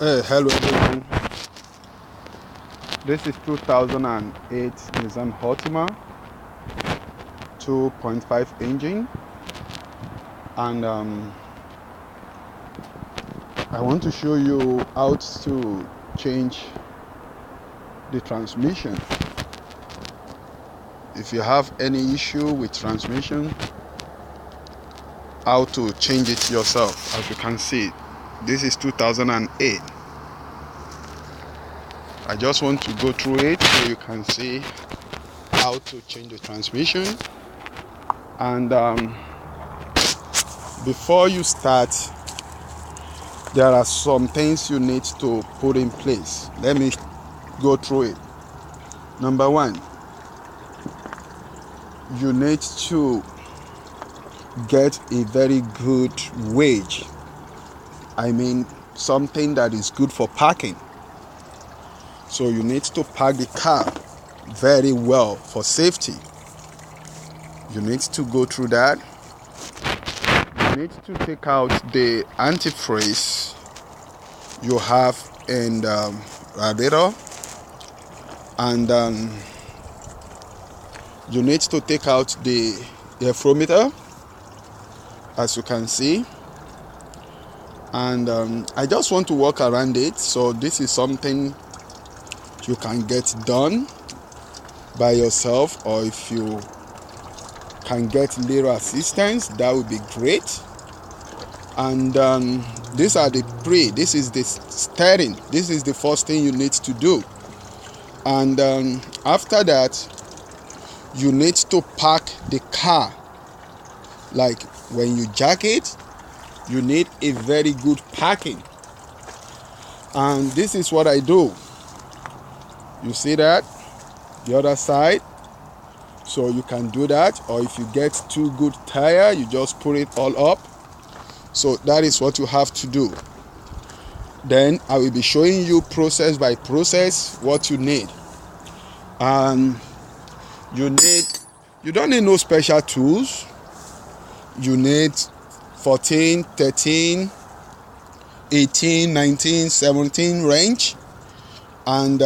Hello everyone. This is 2008 Nissan Altima 2.5 engine, and I want to show you how to change the transmission. If you have any issue with transmission, how to change it yourself. As you can see, this is 2008. I just want to go through it so you can see how to change the transmission. And before you start, there are some things you need to put in place. Let me go through it. Number one, you need to get a very good wage. I mean, something that is good for parking. So you need to park the car very well for safety. You need to go through that. You need to take out the antifreeze you have in the radiator, and you need to take out the aerometer, as you can see. And I just want to walk around it, so this is something you can get done by yourself, or if you can get little assistance, that would be great. And these are this is the steering. This is the first thing you need to do. And after that, you need to park the car. Like when you jack it, you need a very good parking. And this is what I do. You see that? The other side. So you can do that. Or if you get too good tire, you just put it all up. So that is what you have to do. Then I will be showing you process by process what you need. And you don't need no special tools. You need 14, 13, 18, 19, 17 range. And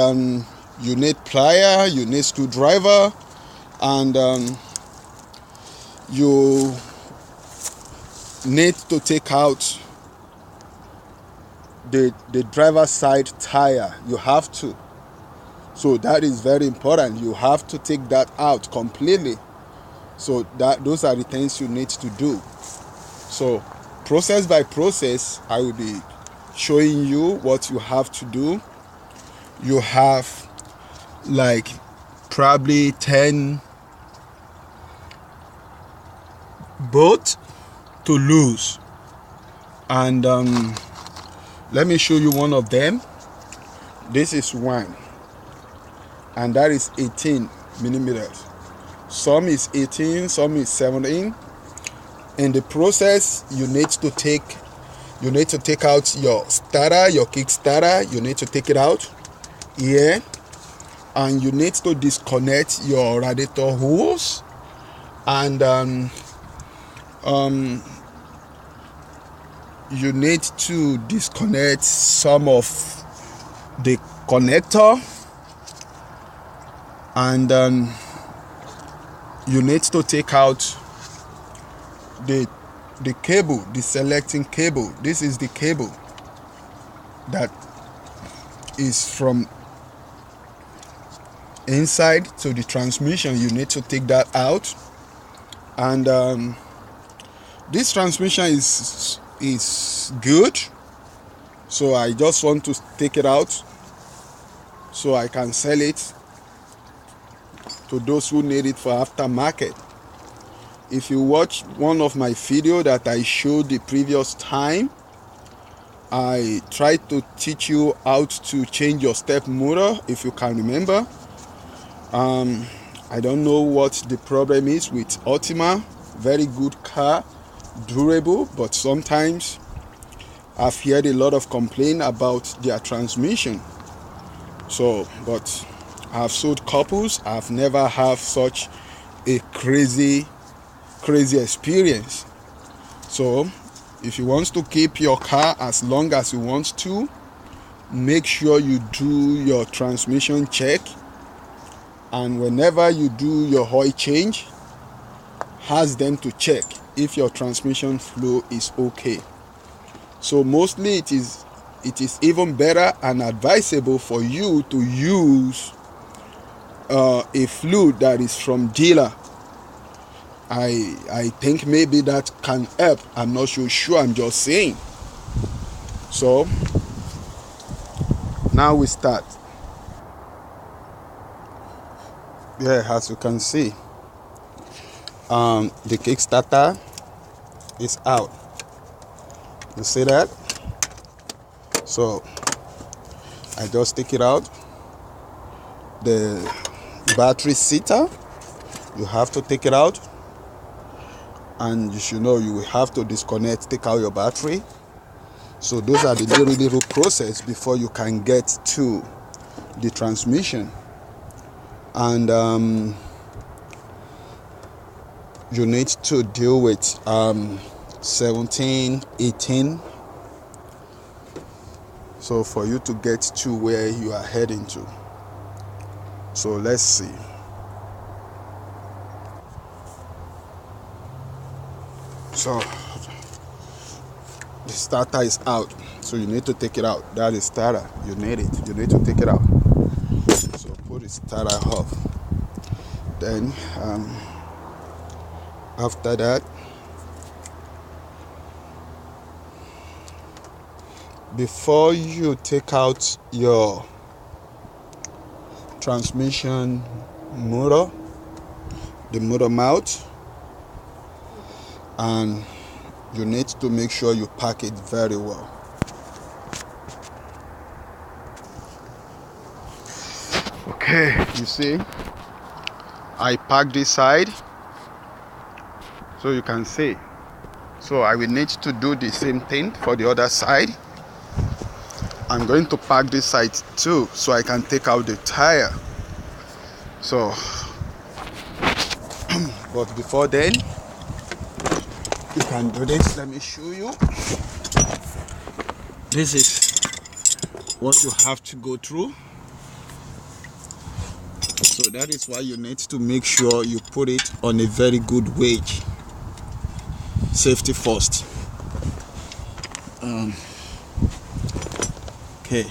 you need plier, you need screwdriver, and you need to take out the driver's side tire. You have to. So that is very important. You have to take that out completely. So those are the things you need to do. So process by process, I will be showing you what you have to do. You have like probably 10 bolts to lose, and let me show you one of them. This is one, and that is 18 millimeters. Some is 18, some is 17. In the process, you need to take out your starter, your kick starter. You need to take it out here, and you need to disconnect your radiator hose, and you need to disconnect some of the connector, and you need to take out the cable, the selecting cable. This is the cable that is from inside to the transmission. You need to take that out. And this transmission is good, so I just want to take it out so I can sell it to those who need it for aftermarket. If you watch one of my video that I showed the previous time, I tried to teach you how to change your step motor, if you can remember. I don't know what the problem is with Altima. Very good car, durable, but sometimes I've heard a lot of complaint about their transmission. So, but I've sold couples. I've never had such a crazy experience. So if you want to keep your car as long as you want to, make sure you do your transmission check, and whenever you do your oil change, ask them to check if your transmission flow is okay. So mostly it is even better and advisable for you to use a fluid that is from dealer. I think maybe that can help. I'm not so sure, I'm just saying. So now we start. Yeah, as you can see, the Kickstarter is out. You see that? So I just take it out. The battery seater, you have to take it out, and you should know you will have to disconnect, take out your battery. So those are the little process before you can get to the transmission. And you need to deal with 17, 18. So for you to get to where you are heading to. So let's see. So the starter is out. So you need to take it out. That is starter. You need it. You need to take it out. So put the starter off. Then after that, before you take out your transmission motor, the motor mount, and you need to make sure you pack it very well. Okay, you see, I packed this side, so you can see. So I will need to do the same thing for the other side. I'm going to pack this side too, so I can take out the tire. So but before then, you can do this. Let me show you. This is what you have to go through. So that is why you need to make sure you put it on a very good wage. Safety first. Okay.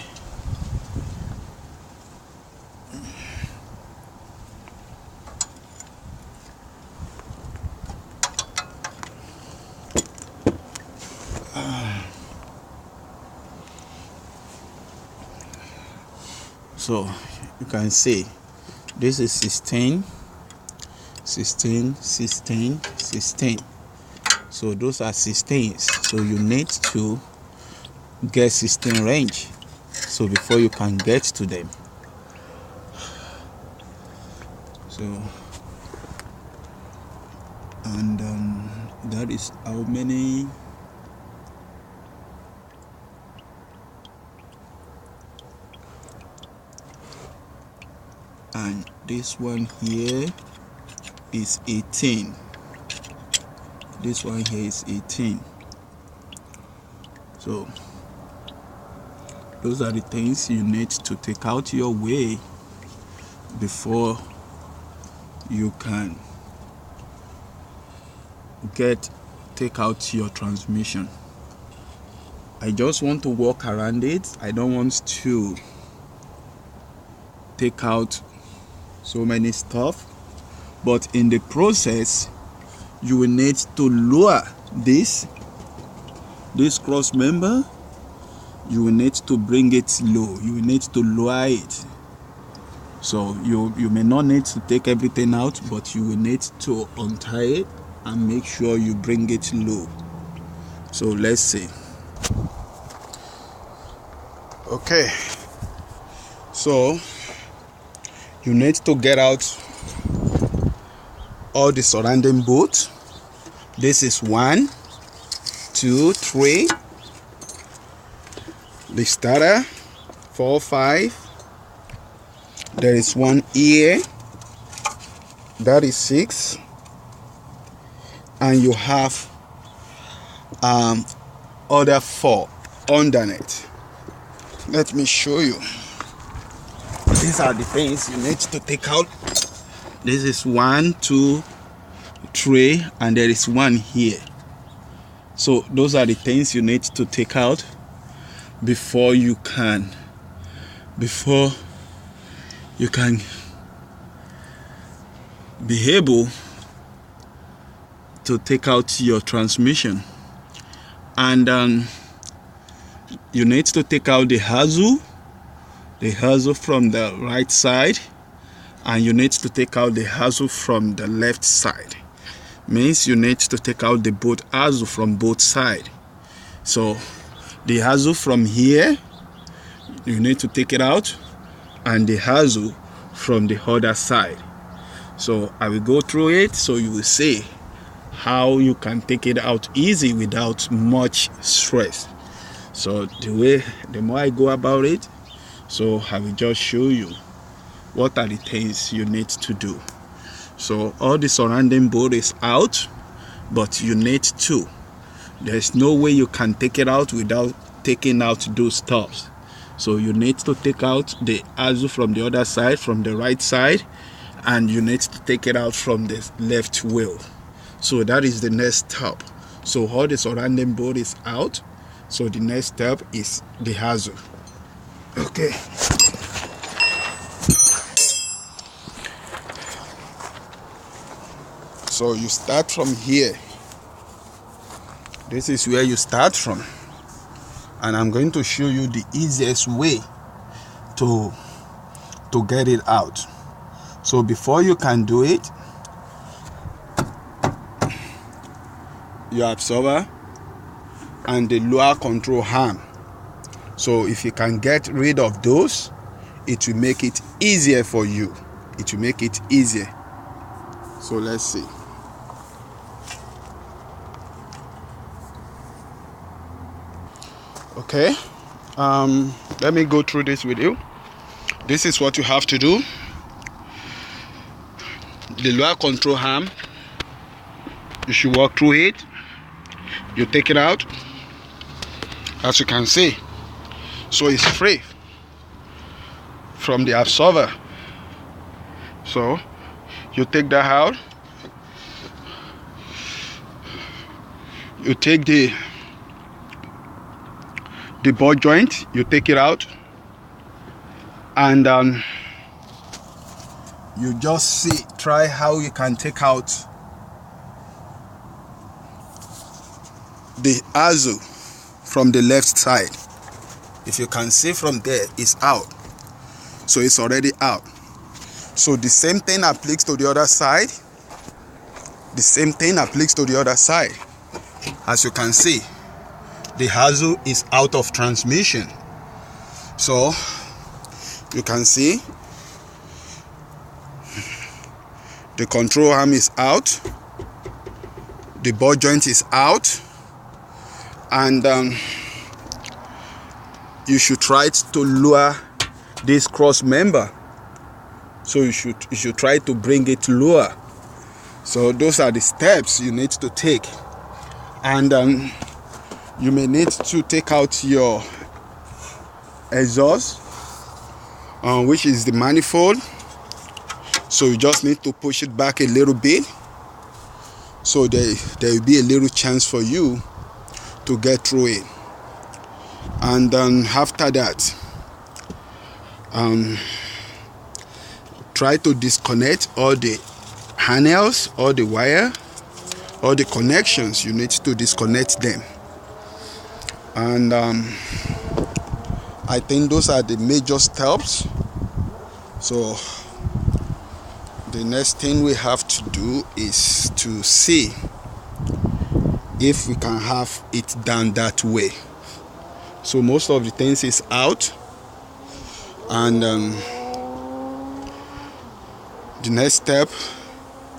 So you can see this is 16, 16, 16, 16. So those are 16s. So you need to get 16 range. So before you can get to them. So and that is how many. And this one here is 18. This one here is 18. So those are the things you need to take out your way before you can take out your transmission. I just want to walk around it. I don't want to take out so many stuff, but in the process you will need to lower this cross member. You will need to bring it low. You will need to lower it. So you may not need to take everything out, but you will need to untie it and make sure you bring it low. So let's see. Okay, so you need to get out all the surrounding bolts. This is 1, 2, 3. The starter, 4, 5. There is one here. That is 6. And you have other 4 underneath. let me show you. These are the things you need to take out. This is 1, 2, 3, and there is one here. So those are the things you need to take out before you can be able to take out your transmission. And you need to take out the hose from the right side, and you need to take out the hose from the left side. Means you need to take out the both hose from both sides. So the hose from here, you need to take it out, and the hose from the other side. So I will go through it so you will see how you can take it out easy without much stress. So the more I go about it, so I will just show you what are the things you need to do. So all the surrounding board is out, but you need to. There's no way you can take it out without taking out those stuffs. So you need to take out the hose from the other side, from the right side, and you need to take it out from the left wheel. So that is the next step. So all the surrounding board is out. So the next step is the hose. Okay. So you start from here. This is where you start from. And I'm going to show you the easiest way to get it out. So before you can do it, your absorber and the lower control arm. So if you can get rid of those, it will make it easier for you. It will make it easier. So let's see. Okay, let me go through this with you. This is what you have to do. The lower control arm, you should walk through it. You take it out, as you can see. So it's free from the absorber. So you take that out. You take the ball joint, you take it out, and you just try how you can take out the hose from the left side. If you can see from there, it's out. So it's already out. So the same thing applies to the other side. The same thing applies to the other side. As you can see, the hose is out of transmission. So you can see the control arm is out, the ball joint is out, and you should try to lower this cross member. So you should try to bring it lower. So those are the steps you need to take. And you may need to take out your exhaust, which is the manifold. So you just need to push it back a little bit, so there will be a little chance for you to get through it. And then after that, try to disconnect all the handles, all the wire, all the connections. You need to disconnect them. And I think those are the major steps. So the next thing we have to do is to see if we can have it done that way. So most of the things is out, and the next step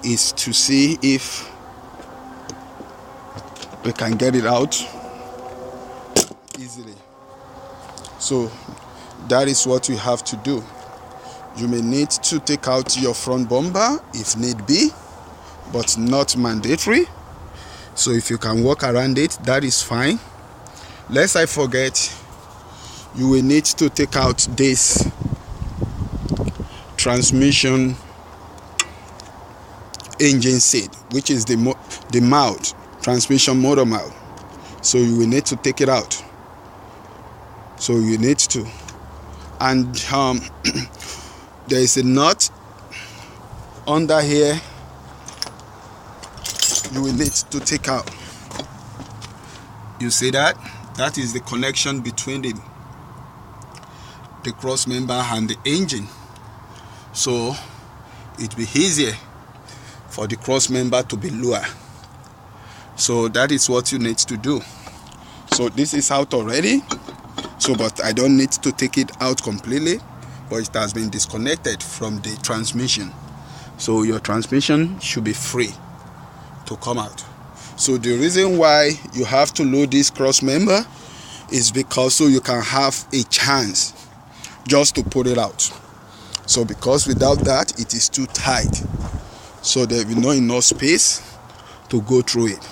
is to see if we can get it out easily. So that is what we have to do. You may need to take out your front bumper if need be, but not mandatory. So if you can walk around it, that is fine. Lest I forget, you will need to take out this transmission engine seat, which is the mouth, transmission motor mouth. So you will need to take it out. So you need to, and there is a nut under here you will need to take out. You see that? That is the connection between the cross member and the engine. So it will be easier for the cross member to be lower. So that is what you need to do. So this is out already. So but I don't need to take it out completely, but it has been disconnected from the transmission. So your transmission should be free to come out. So the reason why you have to load this cross member is because so you can have a chance just to put it out. So because without that it is too tight, so there will be not enough space to go through it.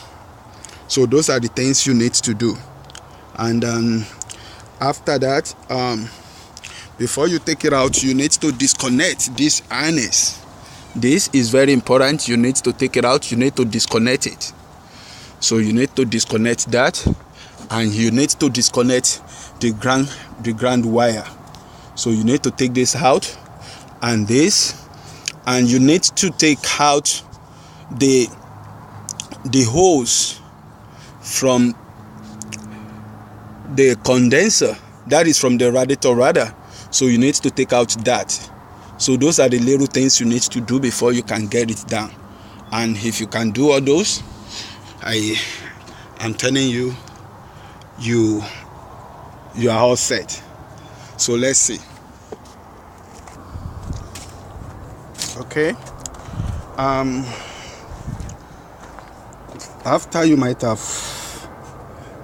So those are the things you need to do. And after that, before you take it out, you need to disconnect this harness. This is very important. You need to take it out. You need to disconnect it. So you need to disconnect that, and you need to disconnect the ground wire. So you need to take this out and this, and you need to take out the hose from the condenser, that is from the radiator rather. So you need to take out that. So those are the little things you need to do before you can get it down. And if you can do all those, I'm telling you, you are all set. So let's see. Okay. After you might have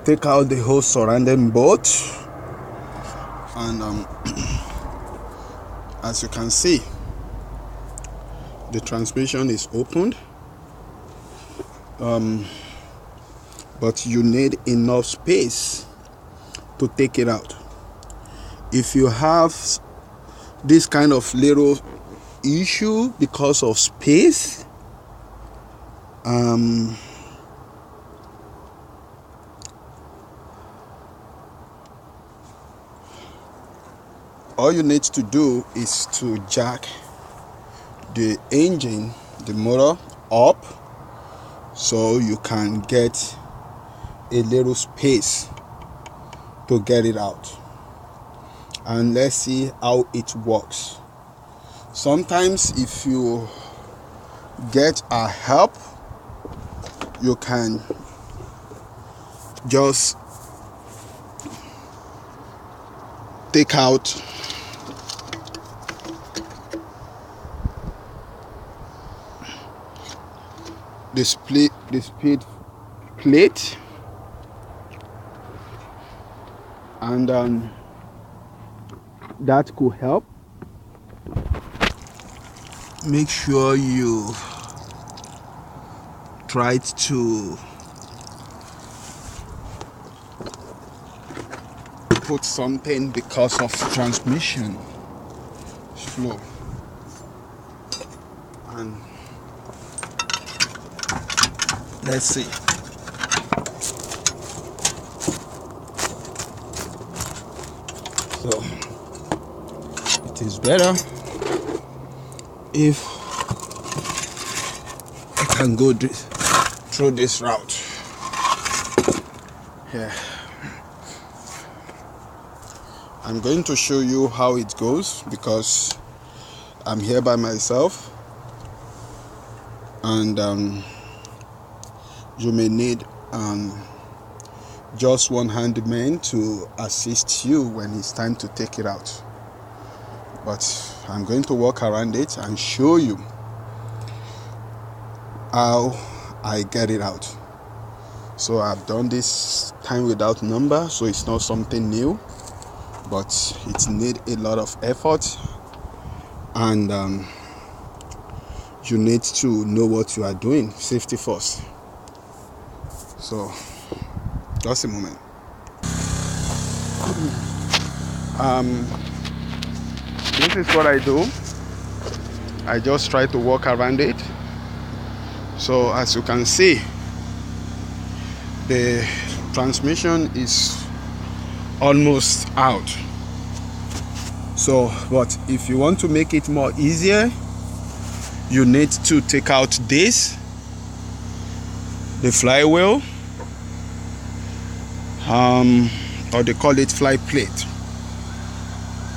take out the whole surrounding bolt, and as you can see, the transmission is opened, but you need enough space to take it out. If you have this kind of little issue because of space, all you need to do is to jack the engine, the motor up, so you can get a little space to get it out. And let's see how it works. Sometimes if you get a help, you can just take out the speed plate, and that could help. Make sure you try to put something because of transmission flow. And let's see. So it is better if I can go through this route. Yeah. I'm going to show you how it goes because I'm here by myself, and you may need just one handyman to assist you when it's time to take it out. But I'm going to walk around it and show you how I get it out. So I've done this time without number, so it's not something new, but it needs a lot of effort, and you need to know what you are doing. Safety first. So just a moment. This is what I do. I just try to walk around it. So as you can see, the transmission is almost out. So, but if you want to make it more easier, you need to take out this, the flywheel, or they call it fly plate.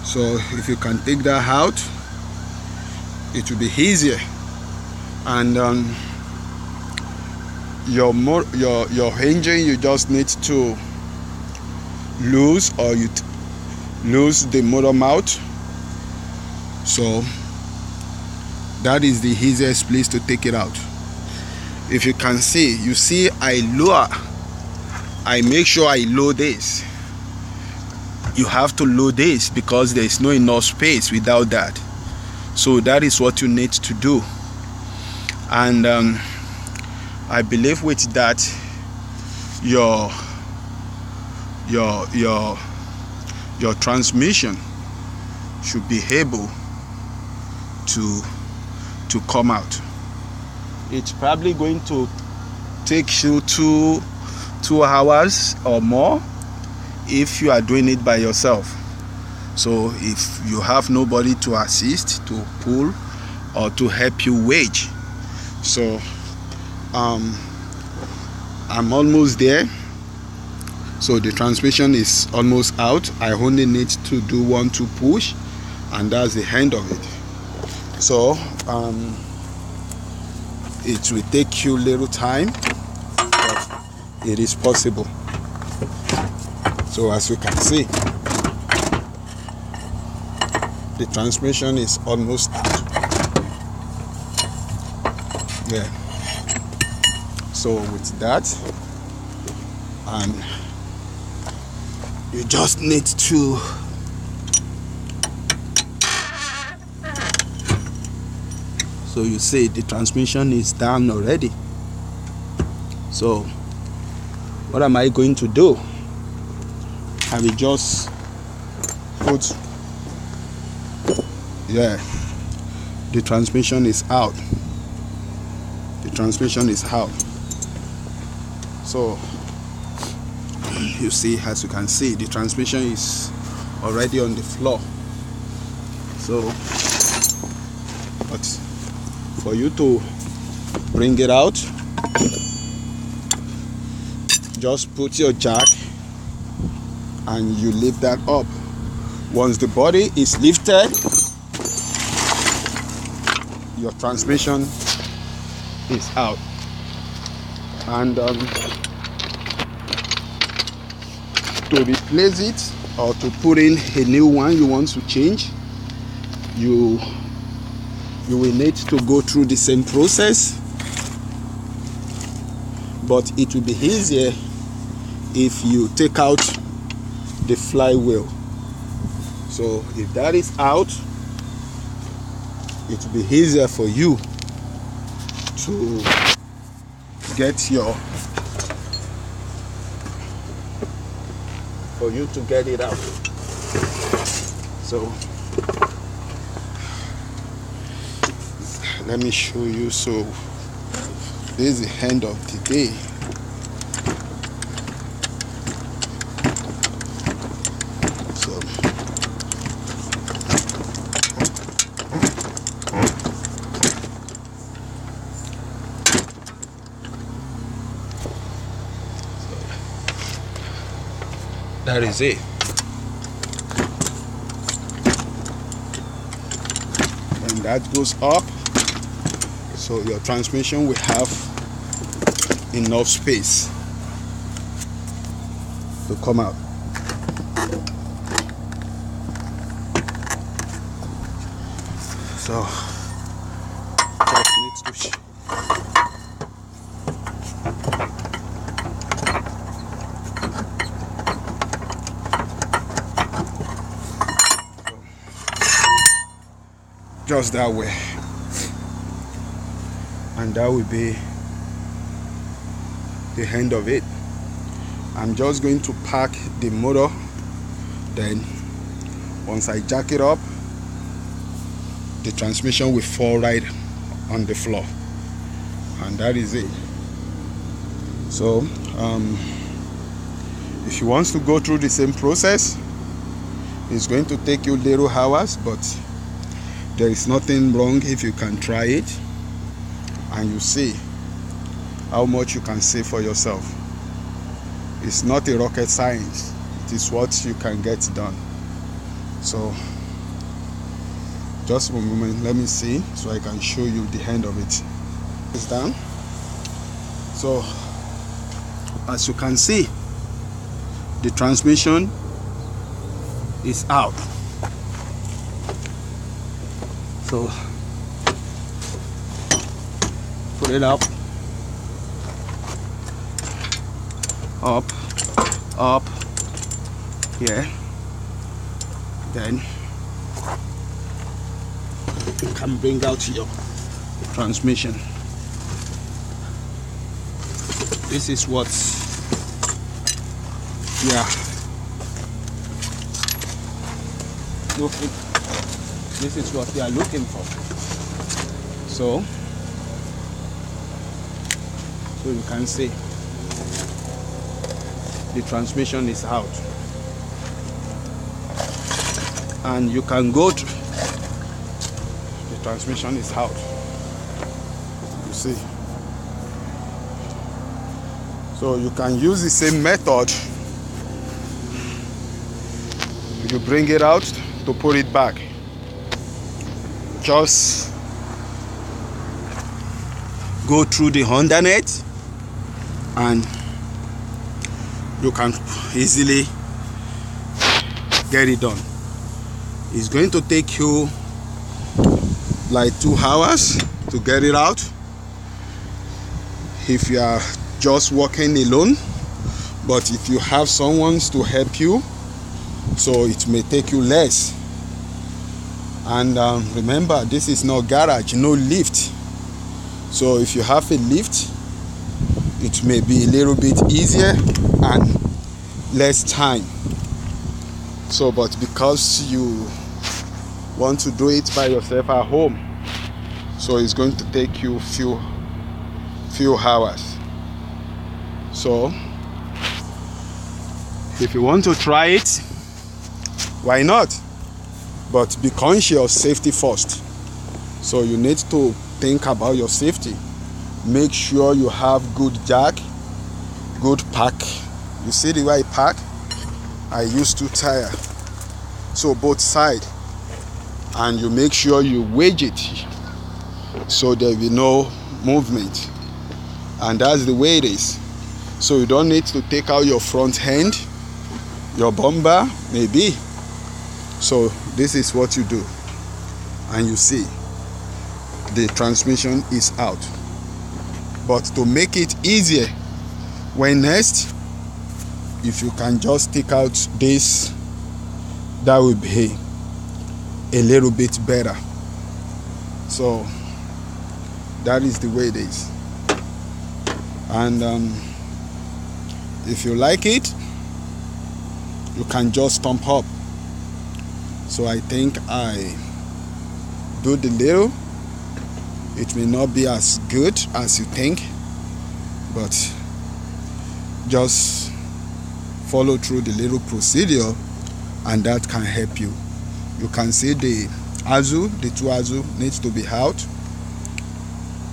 So if you can take that out, it will be easier. And your engine, you just need to lose, or you lose the motor mouth. So that is the easiest place to take it out. If you can see, you see I make sure I load this. You have to load this because there is no enough space without that. So that is what you need to do. And I believe with that, your transmission should be able to come out. It's probably going to take you two hours or more if you are doing it by yourself. So if you have nobody to assist, to pull, or to help you wedge. So I'm almost there. So the transmission is almost out. I only need to do 1-2 push, and that's the end of it. So it will take you little time, but it is possible. So as you can see, the transmission is almost out. Yeah. So with that, and you just need to so you see the transmission is down already. So what am I going to do? I will just put, yeah, the transmission is out. The transmission is out. So you see, as you can see, the transmission is already on the floor. So, but for you to bring it out, just put your jack and you lift that up. Once the body is lifted, your transmission is out. And to replace it, or to put in a new one you want to change, you will need to go through the same process, but it will be easier if you take out the flywheel. So if that is out, it will be easier for you to get it out. So let me show you. So this is the end of the day. So that is it. And that goes up, so your transmission will have enough space to come out. So just needs to just that way, and that will be the end of it. I'm just going to pack the motor, then Once I jack it up, the transmission will fall right on the floor, and that is it. So if you want to go through the same process, it's going to take you little hours, but there is nothing wrong if you can try it and you see how much you can save for yourself. It's not a rocket science, it is what you can get done. So just a moment, let me see so I can show you the end of it. It's done. So as you can see, the transmission is out. So put it up, here. Then you can bring out your transmission. This is what this is what we are looking for. So you can see the transmission is out, and you can go to the transmission is out. You see, so you can use the same method. You bring it out to put it back. Just go through the Honda net and you can easily get it done. It's going to take you like 2 hours to get it out if you are just working alone, but if you have someone to help you, so it may take you less. And remember, this is no garage, no lift. So if you have a lift, it may be a little bit easier and less time. So but because you want to do it by yourself at home, so it's going to take you few hours. So if you want to try it, why not? But be conscious of safety first. So you need to think about your safety. Make sure you have good jack, good pack. You see the way I pack? I use 2 tires, so both sides, and you make sure you wedge it so there will be no movement, and that's the way it is. So you don't need to take out your front end, your bumper maybe. So this is what you do, and you see the transmission is out. But to make it easier, when next, if you can just take out this, that will be a little bit better. So that is the way it is. And if you like it, you can just thumb up. So I think I do the little. It may not be as good as you think, but just follow through the little procedure, and that can help you. You can see the azul, the 2 azul needs to be out,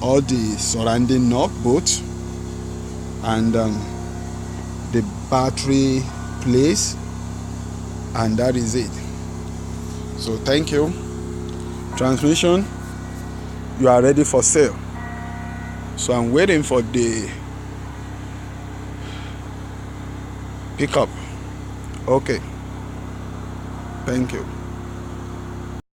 all the surrounding knob both, and the battery place, and that is it. So thank you. Transmission, you are ready for sale. So I'm waiting for the pickup. Okay, thank you.